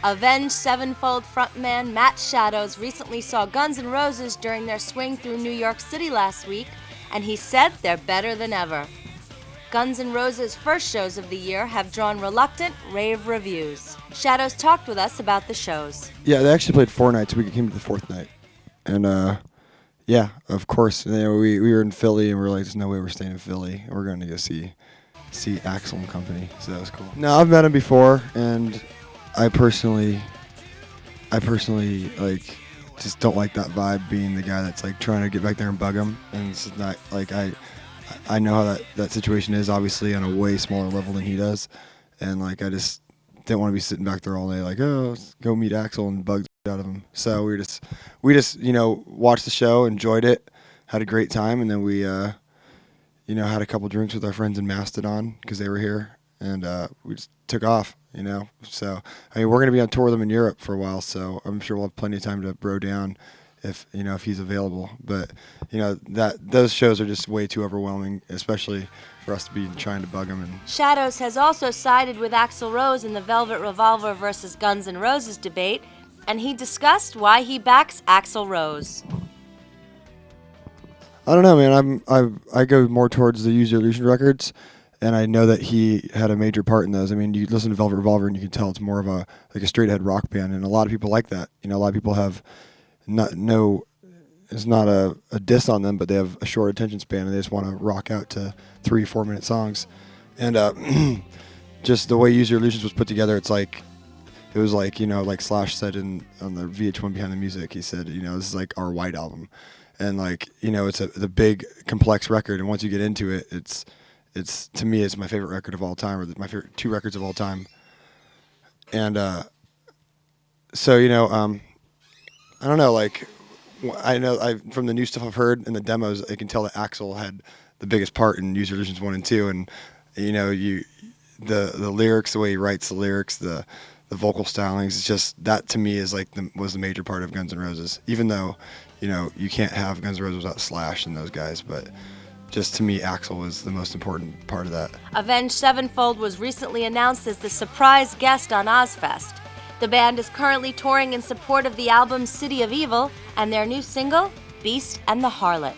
Avenged Sevenfold frontman Matt Shadows recently saw Guns N' Roses during their swing through New York City last week, and he said they're better than ever. Guns N' Roses' first shows of the year have drawn reluctant rave reviews. Shadows talked with us about the shows. Yeah, they actually played 4 nights. We came to the 4th night. And, yeah, of course. You know, we were in Philly, and we were like, there's no way we're staying in Philly. We're going to go see Axl and company, so that was cool. No, I've met him before, and I personally, like, just don't like that vibe, being the guy that's, like, trying to get back there and bug him. And it's not, like, I know how that situation is, obviously, on a way smaller level than he does. And, like, I just didn't want to be sitting back there all day, like, oh, let's go meet Axl and bug the out of him. So we just, you know, watched the show, enjoyed it, had a great time, and then we, you know, had a couple drinks with our friends in Mastodon because they were here, and we just took off, you know. So, I mean, we're going to be on tour with them in Europe for a while, so I'm sure we'll have plenty of time to bro down if he's available. But, you know, those shows are just way too overwhelming, especially for us to be trying to bug him. And Shadows has also sided with Axl Rose in the Velvet Revolver versus Guns N' Roses debate, and he discussed why he backs Axl Rose. I don't know, man. I go more towards the Use Your Illusion records, and I know that he had a major part in those. I mean, you listen to Velvet Revolver, and you can tell it's more of a straight ahead rock band, and a lot of people like that. You know, a lot of people have it's not a diss on them, but they have a short attention span, and they just want to rock out to 3-4 minute songs. And just the way Use Your Illusions was put together, it was like, you know, like Slash said on the VH1 Behind the Music, he said, you know, this is like our White Album. And, like, you know, it's the big, complex record, and once you get into it, it's to me, it's my favorite record of all time, or my favorite 2 records of all time. And so, you know, I don't know, like, I know from the new stuff I've heard in the demos, I can tell that Axl had the biggest part in Use Your Illusions 1 and 2, and, you know, the lyrics, the way he writes the lyrics, the vocal stylings, it's just, that to me is like was the major part of Guns N' Roses, even though, you know, you can't have Guns N' Roses without Slash and those guys, but just to me, Axl was the most important part of that. Avenged Sevenfold was recently announced as the surprise guest on OzzFest. The band is currently touring in support of the album City of Evil and their new single, Beast and the Harlot.